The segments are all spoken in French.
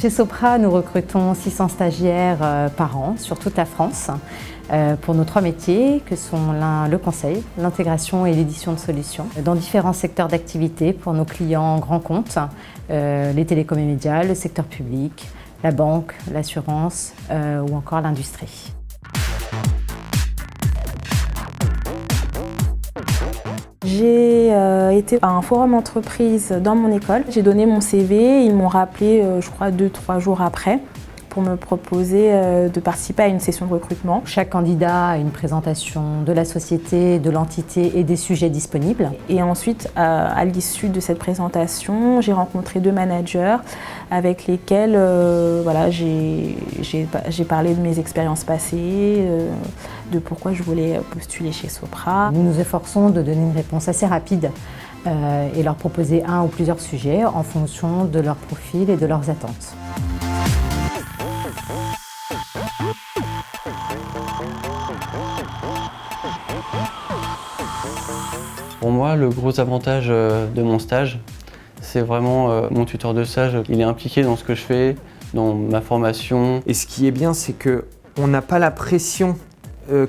Chez Sopra, nous recrutons 600 stagiaires par an sur toute la France pour nos 3 métiers que sont le conseil, l'intégration et l'édition de solutions dans différents secteurs d'activité pour nos clients grands comptes, les télécoms et médias, le secteur public, la banque, l'assurance ou encore l'industrie. J'ai été à un forum entreprise dans mon école. J'ai donné mon CV, ils m'ont rappelé, je crois, 2-3 jours après pour me proposer de participer à une session de recrutement. Chaque candidat a une présentation de la société, de l'entité et des sujets disponibles. Et ensuite, à l'issue de cette présentation, j'ai rencontré 2 managers avec lesquels voilà, j'ai parlé de mes expériences passées, de pourquoi je voulais postuler chez Sopra. Nous nous efforçons de donner une réponse assez rapide et leur proposer un ou plusieurs sujets en fonction de leur profil et de leurs attentes. Pour moi, le gros avantage de mon stage, c'est vraiment mon tuteur de stage. Il est impliqué dans ce que je fais, dans ma formation. Et ce qui est bien, c'est qu'on n'a pas la pression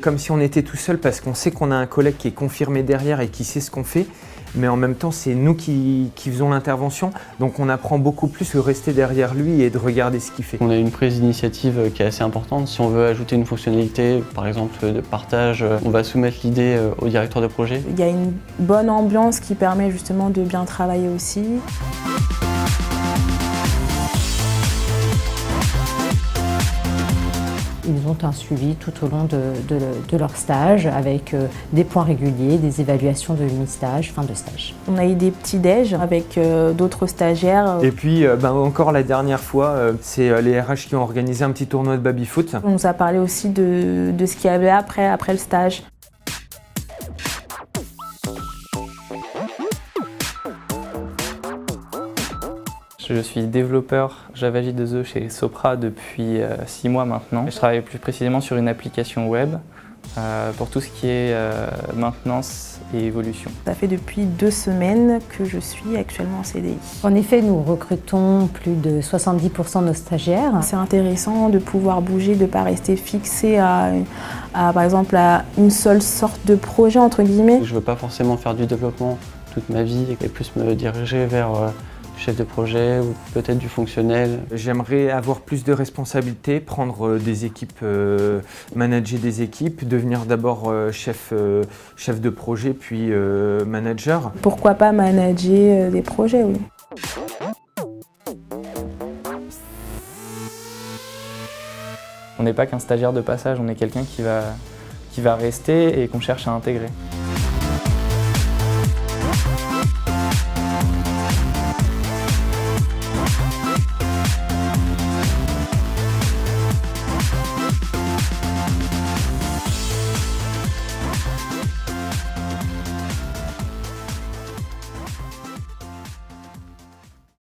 comme si on était tout seul parce qu'on sait qu'on a un collègue qui est confirmé derrière et qui sait ce qu'on fait. Mais en même temps, c'est nous qui faisons l'intervention. Donc on apprend beaucoup plus que rester derrière lui et de regarder ce qu'il fait. On a une prise d'initiative qui est assez importante. Si on veut ajouter une fonctionnalité, par exemple de partage, on va soumettre l'idée au directeur de projet. Il y a une bonne ambiance qui permet justement de bien travailler aussi. Ils ont un suivi tout au long de leur stage avec des points réguliers, des évaluations de mi-stage, fin de stage. On a eu des petits déj avec d'autres stagiaires. Et puis encore la dernière fois, c'est les RH qui ont organisé un petit tournoi de baby-foot. On nous a parlé aussi de ce qu'il y avait après le stage. Je suis développeur Java J2E chez Sopra depuis 6 mois maintenant. Je travaille plus précisément sur une application web pour tout ce qui est maintenance et évolution. Ça fait depuis 2 semaines que je suis actuellement en CDI. En effet, nous recrutons plus de 70% de nos stagiaires. C'est intéressant de pouvoir bouger, de ne pas rester fixé par exemple, à une seule sorte de projet, entre guillemets. Je ne veux pas forcément faire du développement toute ma vie et plus me diriger vers chef de projet ou peut-être du fonctionnel. J'aimerais avoir plus de responsabilités, prendre des équipes, manager des équipes, devenir d'abord chef de projet puis manager. Pourquoi pas manager des projets, oui. On n'est pas qu'un stagiaire de passage, on est quelqu'un qui va rester et qu'on cherche à intégrer.